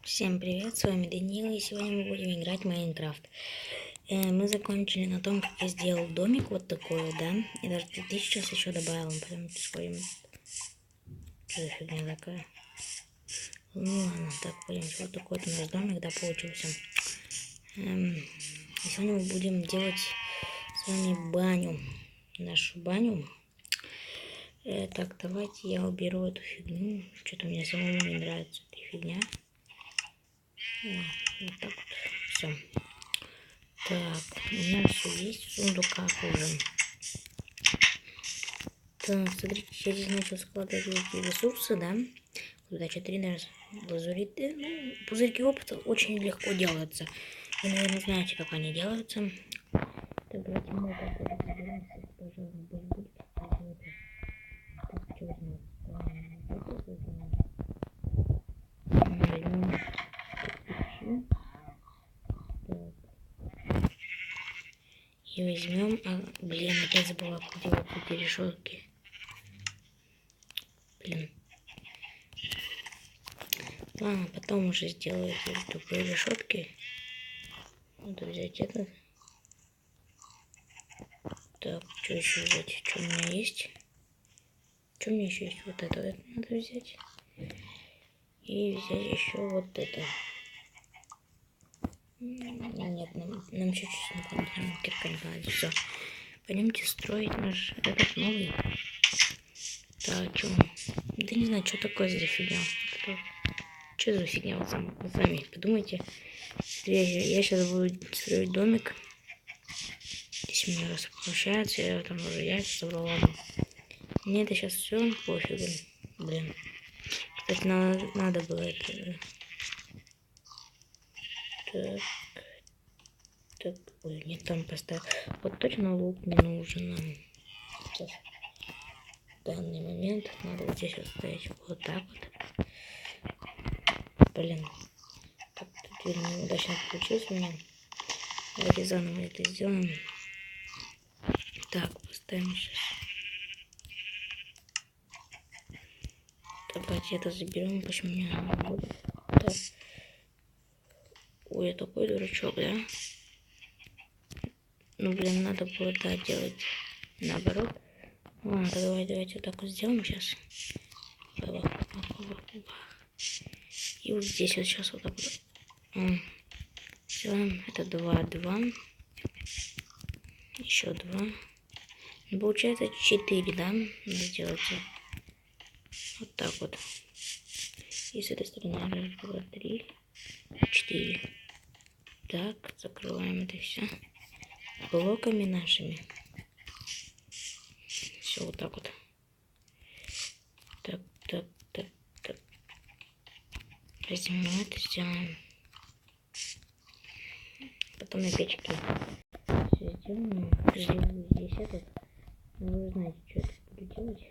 Всем привет, с вами Данила, и сегодня мы будем играть в Майнкрафт. Мы закончили на том, как я сделал домик вот такой вот, да? И даже 2000 сейчас еще добавил, потом сходим. Что за фигня такая? Ну ладно, так, пойдемте, вот такой вот у нас домик, да, получился. И сегодня мы будем делать с вами баню, нашу баню. Так, давайте я уберу эту фигню, что-то мне самому не нравится эта фигня. Вот так вот, все. Так, у меня все есть в сундуках уже. Так, смотрите, я здесь начал складывать эти ресурсы, да? Туда 4 даже лазуриты. Ну, пузырьки опыта очень легко делаются. Вы, наверное, знаете, как они делаются. Так, давайте мы так тоже разберемся. Тоже будет. Так, что возьмем? Возьмем. И возьмем, блин, опять забыла, где вот эти решетки. Блин. Ладно, потом уже сделаю эти тупые решетки. Надо взять это. Так, что еще взять? Что у меня есть? Что у меня еще есть? Вот это надо взять. И взять еще вот это. Нет, нам еще чуть-чуть не понадобится. Кирка не понадобится. Все. Пойдемте строить наш этот новый. Так, что? Да не знаю, что такое за фигня. Что за фигня? Вот сами подумайте. Я сейчас буду строить домик. Здесь у меня раз получается, я там уже яйца собрал, ладно. Мне это сейчас все пофигу. Блин. Кстати, надо было это. Так. Так. Ой, не там поставил. Вот точно лук не нужен нам. Сейчас. В данный момент надо вот здесь оставить вот так вот. Блин. Так, тут видно неудачно получилось у меня. Давайте заново это сделаем. Так, поставим сейчас. Давайте это заберем, почему у меня не будет. Так. Ой, я такой дурачок, да? Ну, блин, надо было, да, делать наоборот. Ладно, давайте вот так вот сделаем сейчас. И вот здесь вот сейчас вот так вот. Сделаем это 2, 2. Еще 2. Ну, получается 4, да? Надо сделать вот так вот. И с этой стороны 1, 2, 3, 4. Так, закрываем это все блоками нашими. Все вот так вот. Так, так, так, так. Возьмем это, сделаем. Потом на печке все сделаем. Здесь этот. Ну, вы знаете, что я буду делать.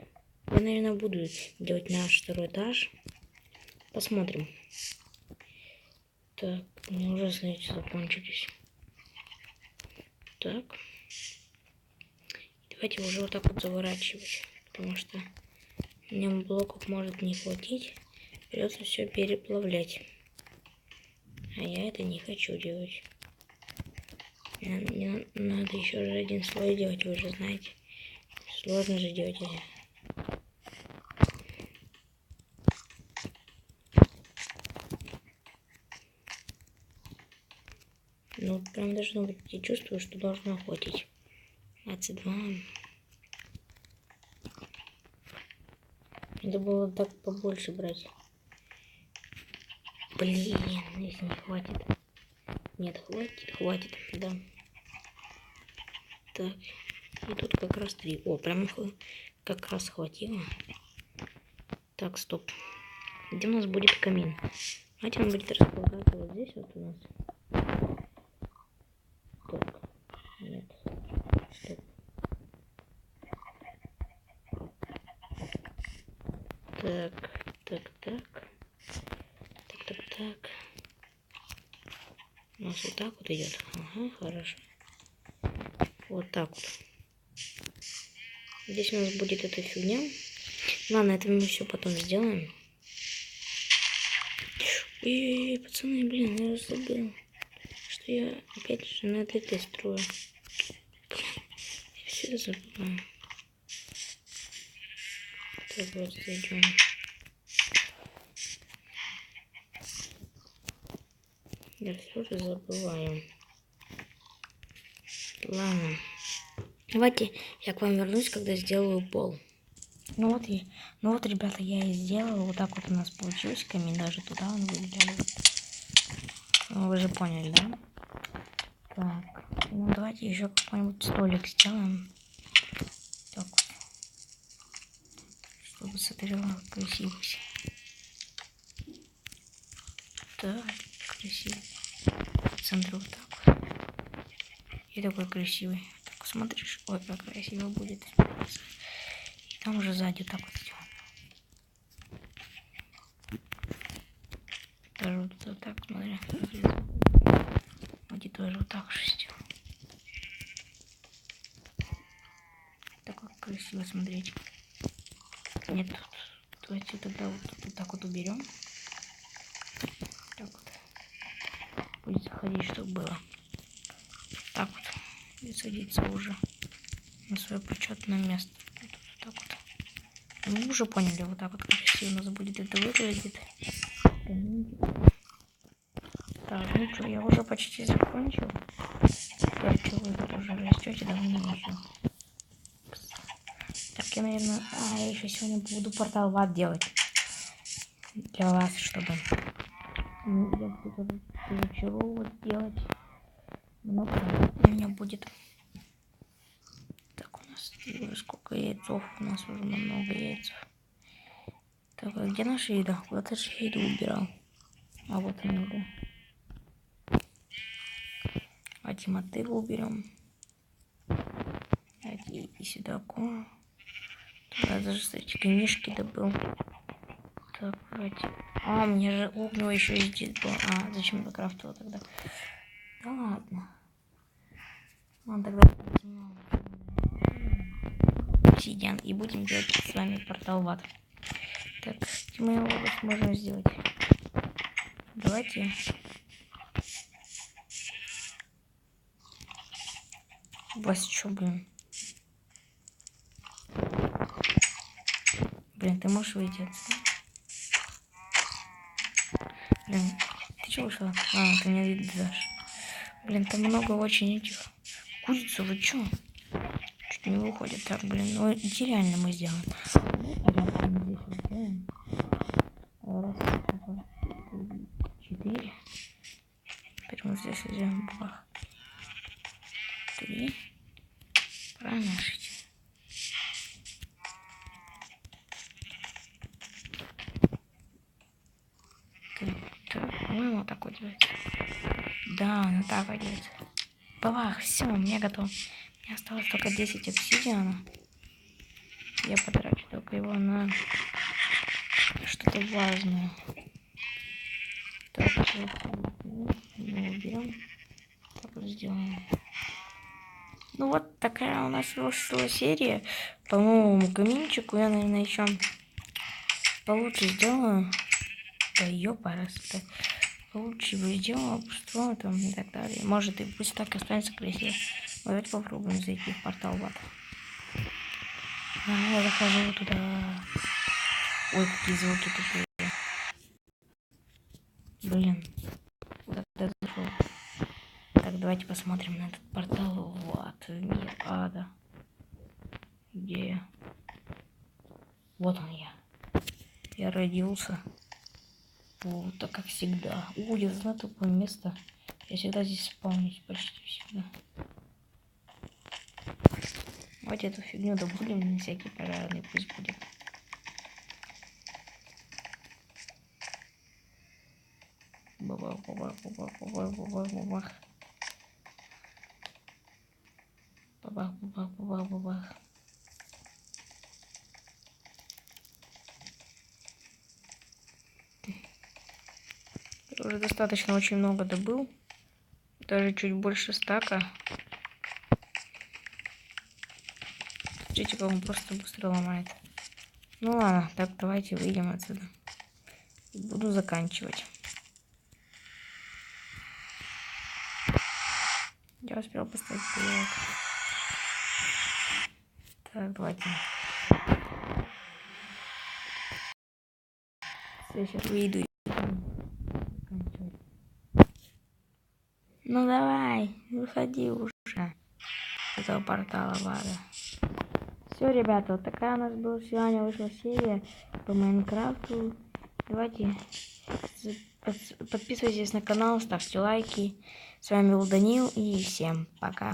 Я, наверное, буду делать наш второй этаж. Посмотрим. Так, у меня уже, смотрите, закончились. Так. Давайте уже вот так вот заворачивать. Потому что мне блоков может не хватить. Придется все переплавлять. А я это не хочу делать. Мне надо еще же один слой делать, вы же знаете. Сложно же делать это. Ну, прям должно быть, я чувствую, что должно хватить. 22. Надо было так побольше брать. Блин, если не хватит. Нет, хватит, да. Так, и тут как раз 3. О, прям как раз хватило. Так, стоп. Где у нас будет камин? Давайте он будет располагаться вот здесь вот у нас. Так, нет, стоп. Так. У нас вот так вот идет. Ага, хорошо. Вот так вот. Здесь у нас будет эта фигня. Ладно, это мы все потом сделаем. И пацаны, блин, я забыл, что я опять же над этой строю. Я все забываю. Так вот зайдем. Я все же забываю. Ладно. Давайте я к вам вернусь, когда сделаю пол. Ну вот, ребята, я и сделала. Вот так вот у нас получилось. Камин даже туда он вылетел. Ну, вы же поняли, да? Так, ну давайте еще какой-нибудь столик сделаем. Так вот. Чтобы смотрело красиво. Так, красиво. В центре вот так вот. И такой красивый. Так смотришь, ой, как красиво будет. И там уже сзади так вот сделаем. Даже вот так, смотри. Вот и тоже вот так же сделал. Так красиво смотреть. Нет, давайте тогда вот так вот уберем. Так вот. Будет заходить, чтобы было. Так вот. И садиться уже на свое почетное место. Вот так вот. Ну, вы уже поняли, вот так вот красиво у нас будет это выглядит. Так, ну что, я уже почти закончил. Так, что вы тут уже растете, давно еще. Так, я, наверное... я еще сегодня буду портал в ад делать. Для вас, чтобы... Я буду тоже зачаровывать делать. Много у меня будет. Так, у нас сколько яйцов? У нас уже много яйцев. Так, а где наша еда? Куда-то же я еду убирал. А вот она еда. А мотыгу уберем. И сюда корм. Туда даже, кстати, книжки добыл. Так, вроде. А, мне же огнево еще здесь было. А, зачем я крафтила тогда? Да ладно. Ладно, тогда обсидиан. И будем делать с вами портал в ад. Так, мы его сможем сделать. Давайте. Вась, что, блин? Блин, ты можешь выйти отсюда? Блин, ты чего ушла? А, ты не видишь. Блин, там много очень этих. Курицу, вы чё? Чуть не выходит. Так, блин, ну идеально мы сделаем. Здесь вот сделаем. Раз, 4. Теперь мы здесь сделаем бах. 3. Правильно жить. По-моему, так вот делается. Да, ну так вот делается. Бабах, все, у меня готово. Мне осталось только 10 обсидиана. Я потрачу только его на что-то важное. Так, мы уберем. Так вот сделаем. Ну вот такая у нас вышла серия. По новому каминчику я, наверное, еще получше сделаю. Да ёпарас, получше бы сделала, что там и так далее. Может и пусть так останется красиво. Давайте попробуем зайти в портал в ад. Я захожу туда. Ой, какие звуки тупые. Блин. Куда ты зашел? Так, давайте посмотрим на этот портал в ад, в мир ада. Где я? Вот он я. Я родился. Вот, так как всегда. Я знаю такое место. Я всегда здесь спавнюсь, почти всегда. Давайте эту фигню добудем на всякий пожарный, пусть будет. Бабах, бабах, бабах, бабах, бабах, бабах. Бабах, бабах, бабах, бабах. Я уже достаточно очень много добыл. Даже чуть больше стака. Смотрите, как он просто быстро ломает. Ну ладно, так давайте выйдем отсюда. Буду заканчивать. я успел поставить блок. Так, давайте. Я сейчас выйду. Ну давай, выходи уже с этого портала, ладно. Все, ребята, вот такая у нас была сегодня вышла серия по Майнкрафту. Давайте подписывайтесь на канал, ставьте лайки. С вами был Данил и всем пока.